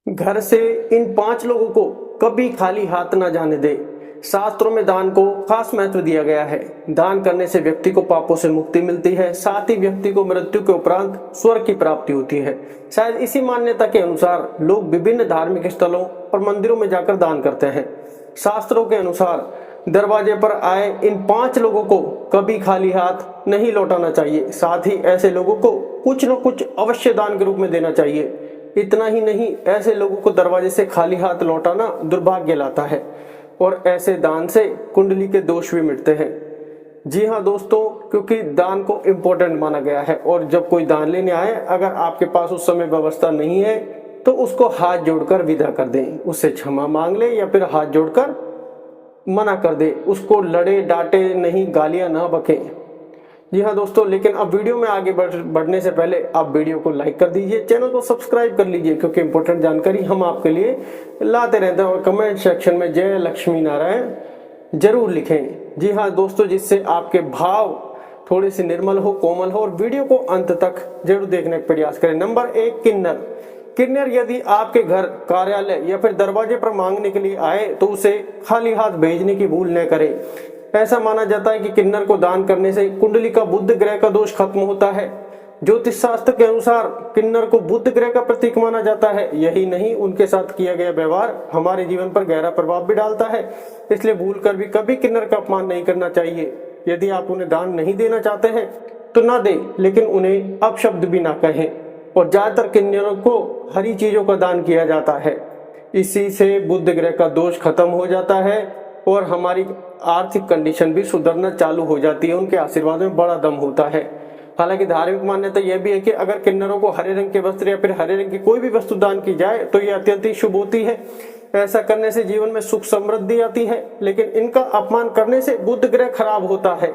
घर से इन 5 लोगों को कभी खाली हाथ ना जाने दे। शास्त्रों में दान को खास महत्व दिया गया है। दान करने से व्यक्ति को पापों से मुक्ति मिलती है, साथ ही व्यक्ति को मृत्यु के उपरांत स्वर्ग की प्राप्ति होती है। शायद इसी मान्यता के अनुसार लोग विभिन्न धार्मिक स्थलों और मंदिरों में जाकर दान करते हैं। शास्त्रों के अनुसार दरवाजे पर आए इन 5 लोगों को कभी खाली हाथ नहीं लौटाना चाहिए। साथ ही ऐसे लोगों को कुछ न कुछ अवश्य दान के रूप में देना चाहिए। इतना ही नहीं, ऐसे लोगों को दरवाजे से खाली हाथ लौटाना दुर्भाग्य लाता है और ऐसे दान से कुंडली के दोष भी मिटते हैं। जी हाँ दोस्तों, क्योंकि दान को इम्पोर्टेंट माना गया है और जब कोई दान लेने आए, अगर आपके पास उस समय व्यवस्था नहीं है तो उसको हाथ जोड़कर विदा कर दें। उससे क्षमा मांग ले या फिर हाथ जोड़कर मना कर दे। उसको लड़े डांटे नहीं, गालियां ना बके। जी हाँ दोस्तों, लेकिन अब वीडियो में आगे बढ़ने से पहले आप वीडियो को लाइक कर दीजिए, चैनल को सब्सक्राइब कर लीजिए, क्योंकि इंपॉर्टेंट जानकारी हम आपके लिए लाते रहते हैं। और कमेंट सेक्शन में जय लक्ष्मी नारायण जरूर लिखें। जी हाँ दोस्तों, जिससे आपके भाव थोड़े से निर्मल हो, कोमल हो, और वीडियो को अंत तक जरूर देखने का प्रयास करें। नंबर 1, किन्नर। किन्नर यदि आपके घर, कार्यालय या फिर दरवाजे पर मांगने के लिए आए तो उसे खाली हाथ भेजने की भूल न करें। ऐसा माना जाता है कि किन्नर को दान करने से कुंडली का बुध ग्रह का दोष खत्म होता है। ज्योतिष शास्त्र के अनुसार किन्नर को बुध ग्रह का प्रतीक माना जाता है। यही नहीं, उनके साथ किया गया व्यवहार हमारे जीवन पर गहरा प्रभाव भी डालता है। इसलिए भूल कर भी कभी किन्नर का अपमान नहीं करना चाहिए। यदि आप उन्हें दान नहीं देना चाहते हैं तो ना दे, लेकिन उन्हें अपशब्द भी ना कहें। और ज्यादातर किन्नरों को हरी चीजों का दान किया जाता है। इसी से बुध ग्रह का दोष खत्म हो जाता है और हमारी आर्थिक कंडीशन भी सुधरना चालू हो जाती है। उनके आशीर्वाद में बड़ा दम होता है। हालांकि धार्मिक मान्यता यह भी है कि अगर किन्नरों को हरे रंग के वस्त्र या फिर हरे रंग की कोई भी वस्तु दान की जाए तो यह अत्यंत ही शुभ होती है। ऐसा करने से जीवन में सुख समृद्धि आती है। लेकिन इनका अपमान करने से बुध ग्रह खराब होता है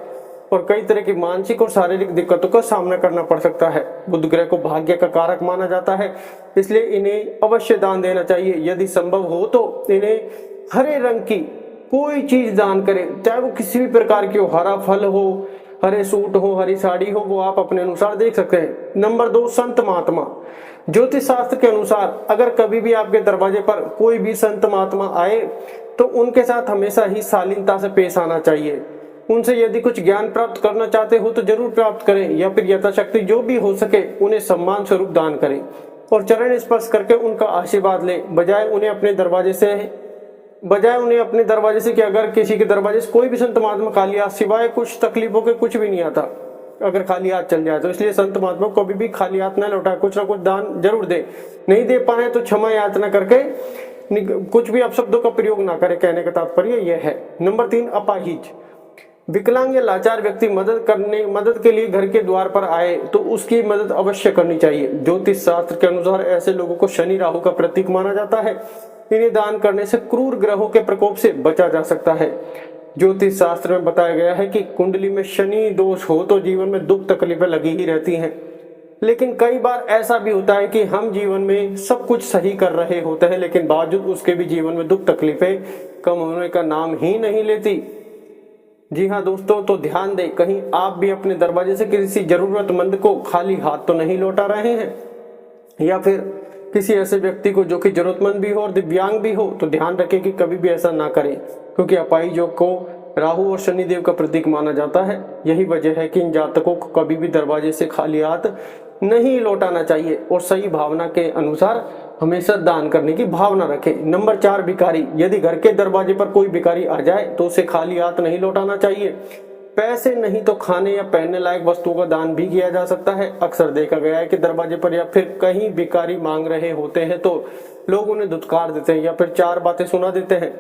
और कई तरह की मानसिक और शारीरिक दिक्कतों का सामना करना पड़ सकता है। बुध ग्रह को भाग्य का कारक माना जाता है, इसलिए इन्हें अवश्य दान देना चाहिए। यदि संभव हो तो इन्हें हरे रंग की कोई चीज दान करें, चाहे वो किसी भी प्रकार की हो। हरा फल हो, हरे सूट हो, हरी साड़ी हो, वो आप अपने अनुसार देख सकते हैं। नंबर 2, संत महात्मा। ज्योतिष शास्त्र के अनुसार अगर कभी भी आपके दरवाजे पर कोई भी संत महात्मा आए तो उनके साथ हमेशा ही शालीनता से पेश आना चाहिए। उनसे यदि कुछ ज्ञान प्राप्त करना चाहते हो तो जरूर प्राप्त करें, या फिर यथाशक्ति जो भी हो सके उन्हें सम्मान स्वरूप दान करें और चरण स्पर्श करके उनका आशीर्वाद लें। बजाय उन्हें अपने दरवाजे से कि अगर किसी के दरवाजे से कोई भी संत महात्मा खाली हाथ, सिवाय कुछ तकलीफों के कुछ भी नहीं आता अगर खाली हाथ चल जाए तो। इसलिए संत महात्मा को कभी भी खाली हाथ न लौटाए, कुछ ना कुछ दान जरूर दे। नहीं दे पाए तो क्षमा याचना करके कुछ भी अपशब्दों का प्रयोग ना करे, कहने का तात्पर्य यह है। नंबर 3, अपाहिज। विकलांग या लाचार व्यक्ति मदद के लिए घर के द्वार पर आए तो उसकी मदद अवश्य करनी चाहिए। ज्योतिष शास्त्र के अनुसार ऐसे लोगों को शनि राहु का प्रतीक माना जाता है। इन्हें दान करने से क्रूर ग्रहों के प्रकोप से बचा जा सकता है। ज्योतिष शास्त्र में बताया गया है कि कुंडली में शनि दोष हो तो जीवन में दुख तकलीफें लगी ही रहती हैं। लेकिन कई बार ऐसा भी होता है कि हम जीवन में सब कुछ सही कर रहे होते हैं, लेकिन बावजूद उसके भी जीवन में दुख तकलीफें कम होने का नाम ही नहीं लेती। जी हाँ दोस्तों, तो ध्यान दें, कहीं आप भी अपने दरवाजे से किसी जरूरतमंद को खाली हाथ तो नहीं लौटा रहे हैं, या फिर किसी ऐसे व्यक्ति को जो कि जरूरतमंद भी हो और दिव्यांग भी हो, तो ध्यान रखें कि कभी भी ऐसा ना करें, क्योंकि अपाहिजों को राहु और शनिदेव का प्रतीक माना जाता है। यही वजह है कि इन जातकों को कभी भी दरवाजे से खाली हाथ नहीं लौटाना चाहिए और सही भावना के अनुसार हमेशा दान करने की भावना रखें। नंबर 4, भिखारी। यदि घर के दरवाजे पर कोई भिखारी आ जाए तो उसे खाली हाथ नहीं लौटाना चाहिए। पैसे नहीं तो खाने या पहनने लायक वस्तुओं का दान भी किया जा सकता है। अक्सर देखा गया है कि दरवाजे पर या फिर कहीं भिखारी मांग रहे होते हैं तो लोग उन्हें धुतकार देते हैं या फिर 4 बातें सुना देते हैं।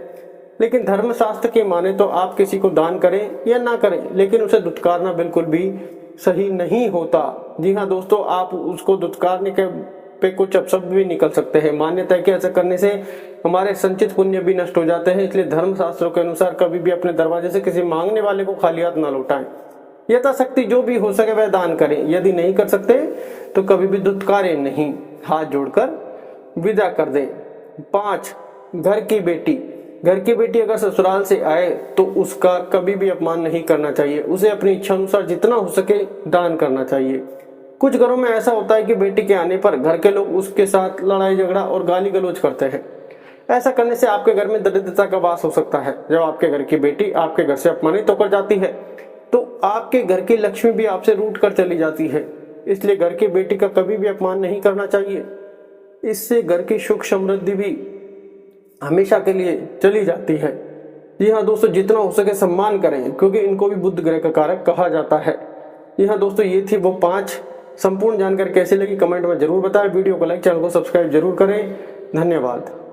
लेकिन धर्मशास्त्र के माने तो आप किसी को दान करें या ना करें, लेकिन उसे धुतकारना बिल्कुल भी सही नहीं होता। जी हाँ दोस्तों, आप उसको धुतकारने के पे कुछ अपशब्द भी निकल सकते हैं। मान्यता है कि ऐसा करने से हमारे संचित पुण्य भी नष्ट हो जाते हैं। इसलिए धर्मशास्त्रों के अनुसार कभी भी अपने दरवाजे से किसी मांगने वाले को खाली हाथ ना लौटाएं। यथाशक्ति जो भी हो सके वह दान करें। यदि नहीं कर सकते तो कभी भी धुतकारें नहीं, हाथ जोड़कर विदा कर दें। 5, घर की बेटी। घर की बेटी अगर ससुराल से आए तो उसका कभी भी अपमान नहीं करना चाहिए। उसे अपनी इच्छा अनुसार जितना हो सके दान करना चाहिए। कुछ घरों में ऐसा होता है कि बेटी के आने पर घर के लोग उसके साथ लड़ाई झगड़ा और गाली गलौज करते हैं। ऐसा करने से आपके घर में दरिद्रता का वास हो सकता है। जब आपके घर की बेटी आपके घर से अपमानित होकर जाती है तो आपके घर की लक्ष्मी भी आपसे रूठ कर चली जाती है। इसलिए घर की बेटी का कभी भी अपमान नहीं करना चाहिए। इससे घर की सुख समृद्धि भी हमेशा के लिए चली जाती है। जी हाँ दोस्तों, जितना हो सके सम्मान करें, क्योंकि इनको भी बुध ग्रह का कारक कहा जाता है। जी हाँ दोस्तों, ये थी वो 5 संपूर्ण जानकारी। कैसी लगी कमेंट में जरूर बताएं। वीडियो को लाइक, चैनल को सब्सक्राइब जरूर करें। धन्यवाद।